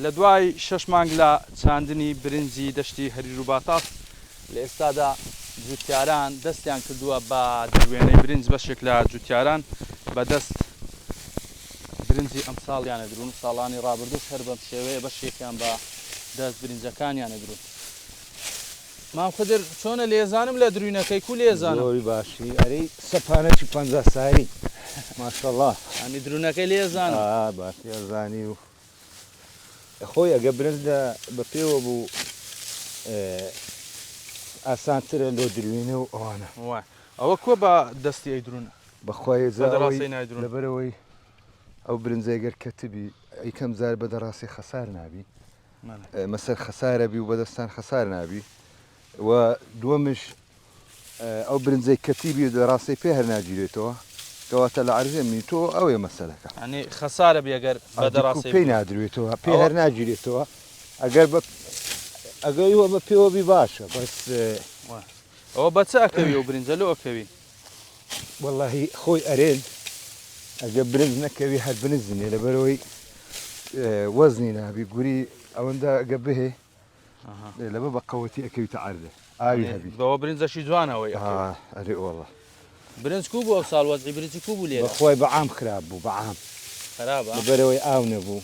لە دوای 6 مانگ لە چاندنی برنجی دەشتی هەریر و باتاس لە ئێستادا جوتیاران دەستیان کردووە بە دروێنەی برنج بەشێک لە جوتیاران بەدەست برنجی ئەم ساڵیانە درون ساڵانی ڕابردووش هەر بەم شێوەیە بەشێکیان بە دەست برنجەکانیانە درون. مام خدر چۆنە لێزانم لە دروینەکەی کو لێزانم زۆری باشی ئەرەی سەپانەی 50 ساری ماشەڵڵا ئەمی درونەکەی لێزانم باسی ئەزانی و خۆی ئەگە برنج بە پێوە بوو ئاسانترە لۆ دروینە و ئەوانە ئەوە کۆ بە دەستی ئەی درونە بەخوای دەڕاستی نایدرون لەبەرەوەی ئەو برنجێگەر کەتبی ئەیکەم زار بە دەڕاستی خەسار نابی مەسەر خەسارە بی و بەدەستان خەسار نابی و دووەمش ئەو برنجەی کەتیبی و دەڕاستی پێ هەر ناگیرێتەوە کەواتە لە عەرزێ منی تۆ ئەوێ مەسەلەکە ئەنی خەسارە بێگەر بە دەڕاستی پێی نادروێتەوە پێ هەر ناگیرێتەوە ئەگەر ئەگەیوە بە پێوەبی باشە بەس ئەوە بەچە ئەکەوی و برنجە لۆ ئەکەوی وەڵاهی خۆی ئەرێن ئەگە برنج نەکەوی هەر بنزنێ لەبەرەوەی وەزنی نابی گوری ئەوەندە ئەگە بهێ لەبە بە قەوەتی ئەکەویتە عەرزێ ئاوی هەبی بەوە برنجەشی جوانەوەی ئەرێ وەڵا برنج کو بوو ئەو ساڵ وەزعی برنجی کو بوو لێرە بەخوای بەعام خراپ بوو بەعام خراپە لەبەرەوەی ئاو نەبوو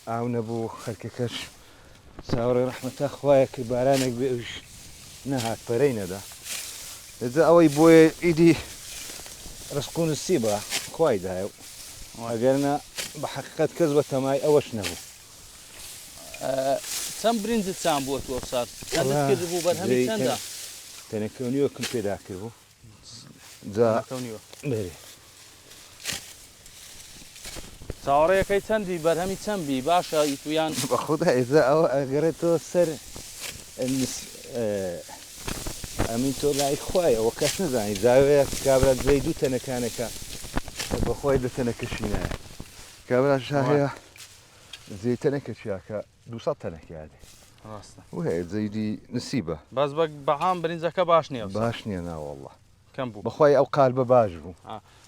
ئاو نەبوو خەرکەکەش چاوەڕێ ڕەحمەتە خوایە کرد بارانێک بێ ئەوش نەهات پەرەی نەدا لەجا ئەوەی بۆیە ئیدی ڕزق و نسیبە خوای دایە ئەگەرنە بە حەقیقەت کەس بە تەمای ئەوەش نەبوو چەند برنجت چان بووە تو ئەو ساڵ چەندت کرد بوو بەرهەمی چەندە تەنەکەونیوەکم پێدا کرد بوو تەنەکەونیوە بەرێ چاوەڕێیەکەی چەندی بەرهەمی چەندبی باشە ئیتویان بەخدا ئێزا ئەوە ئەگەڕێتەوە سەر ئەمین تۆ لای خوای ئەوە کەس نەزانی زاوەیە کابرا جێی دوو تەنەکانەکە بەخوای لە تەنەکەشی نایە کابرا شاهەیە جێی تەنەکە چیاکە 200 تەنەکیادێ وهەیە جەیدی نسیبە باز بەعام برنجەکە باش نییە باش نییە ناوەڵڵا کەم بوو بەخوای ئەو قالبە باش بوو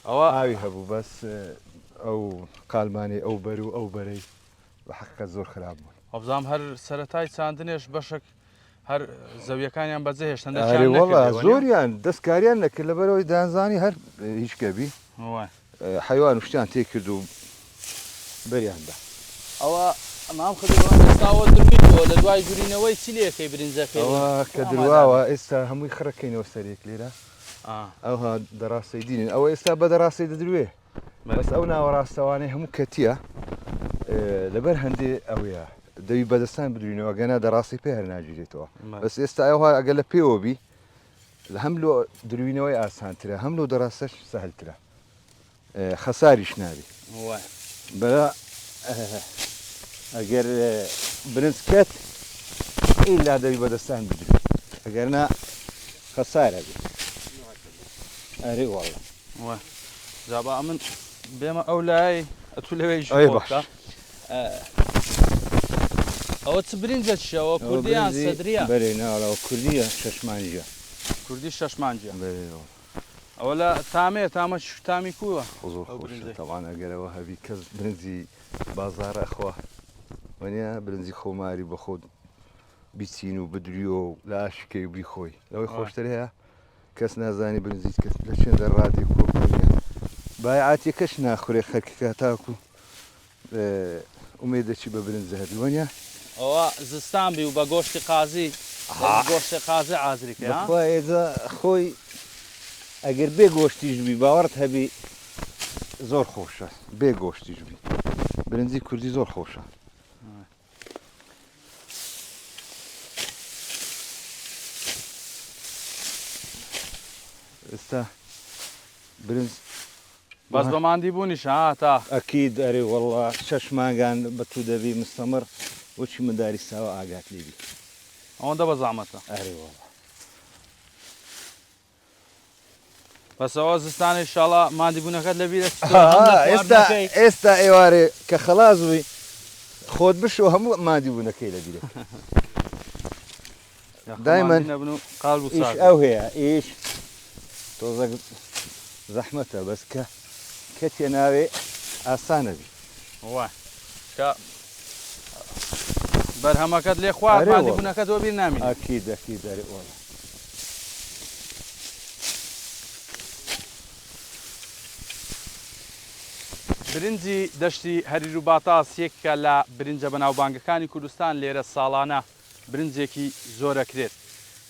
ئەوە ئاوی هەبوو بەس ئەو قالمانی ئەو بەر و ئەو بەرەی بە حەقیقەت زۆر خراپ بوون ئەوزام هەر سەرەتای چاندنێش بەشێک هەر زەویەکانیان بەجێ هێشتن وەڵا زۆریان دەستکاریان نەکرد لەبەرەوەی دانزانی هەر هیچ کەبی حیوان شتیان تێ کرد و بەریاندا ئەوە ئەمام خداوە درویتەوە لە دوای گورینەوەی چی لەکەی برنجەکەی ئەوە کە درواوە ئێستا هەمووی خڕەکەینەوە سەرێک لێرە ئەوها دەڕاستی دینن ئەوە ئێستا بە دەڕاستی دەدروێ بەس ئەو ناوەڕاستەوانەی هەموو کەتیە لەبەر هەندێ ئەوەیە دەوی بەدەستان بدرینەوە گەنا دەڕاستی پێ هەر ناگیرێتەوە بەس ئێستا ئەوها ئەگەر لە پێوەبی لە هەم لۆ دروینەوەی ئاسانترە هەم لۆ دەڕاستەش سەهلترە خەساریش نابی بەرە ئەگەر برنج کەت ئیلا دەوی بەدەستان بدرێت ئەگەرنا خەسارە بێت ئەرێ وەڵڵا جابا ئەمن بێمە ئەو لای ئەتو لەوەی باشە ئەوە چ برنجە چیەوە کوردیان سەدریە بەرێ ناڵەوە کوردیە شەشمانجیە کوردی شەشمانجیە ئەوە لە تامێ تامە تامی کووە زۆر تەوان ئەگەرەوە هەبی کەس برنجی بازارە خوا وەنیا برنجی خۆماری بە خۆت بیچین و بدریۆ و لە ئاشکەی و بیخۆی لەوەی خۆشتر هەیە کەس نازانی برنجیت کەس لە چێندە ڕادێک کۆکۆنیە بایعاتیەکەش ناخورێ خەرکەکە تاکو ئومێدەچی بە برنج هەبی وەنیا ئەوە زستان بی و بە گۆشتی قازی گۆشتی قازی ئازریکە ئێجا خۆی ئەگەر بێ گۆشتیش بی باوەڕت هەبی زۆر خۆشە بێ گۆشتیش بی برنجی کوردی زۆر خۆشە ئێستا برنج بەس بەماندی بوونیش تا ئەکید ئەرێ وەڵڵا 6 مانگان بە تو دەبی مستەمر وەچی منداری ساوە ئاگات لێبی ئەوەندە بە زەحمەتە ئەرێ وەڵڵا بەس ئەوە زستانی ئینشاڵڵا ماندی بوونەکەت لەبیرە ئێستا ئێوارێ کە خەلاص بووی خۆت بشۆ هەموو مادی بوونەکەی لەبیرە دایمەن ئیش ئەو هەیە ئیش تۆزە زەحمەتە بەس کە کەتێ ناوێ ئاسانە بی وای کە بەرهەمەکەت لێ خوارد ئەرێ مادی وەڵا. بوونەکە تۆ بیر نامێنی. ئەکید ئەکید ئەرێ وەڵا. برنجی دەشتی هەریر و باتاس یەکێکە لە برنجە بەناوبانگەکانی کوردستان لێرە ساڵانە برنجێکی زۆرەکرێت.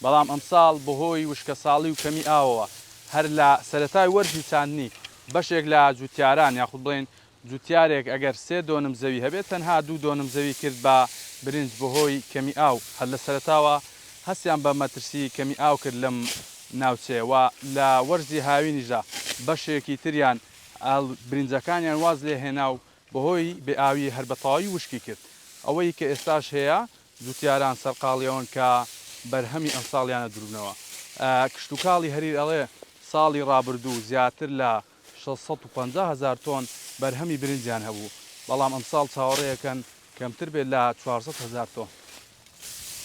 بەڵام ئەمساڵ بەهۆی وشکە ساڵی و کەمی ئاوەوە هەر لە سەرەتای وەرزی چاندنی بەشێک لە جوتیاران یاخود بڵێن جوتیارێک ئەگەر 3 دۆنم زەوی هەبێت تەنها 2 دۆنم زەوی کرد بە برنج بەهۆی کەمی ئاو. هەر لە سەرەتاوە هەستیان بە مەترسی کەمی ئاو کرد لەم ناوچەیەوە لە وەرزی هاوینیشدا بەشێکی تریان برنجەکانیان واز لێ هێنا و بەهۆی بێئاوی هەر بەتەواوی وشکی کرد. ئەوەی کە ئێستاش هەیە جوتیاران سەرقاڵیەوەن کە بەرهەمی ئەم ساڵیانە دروبنەوە. کشتتوکاڵی هەریر ئەڵێ ساڵی ڕابردوو زیاتر لە 650,000 تۆن بەرهەمی برنجیان هەبوو، بەڵام ئەم ساڵ چاوەڕێیەکەن کەمتر بێت لە 400,000 تۆن.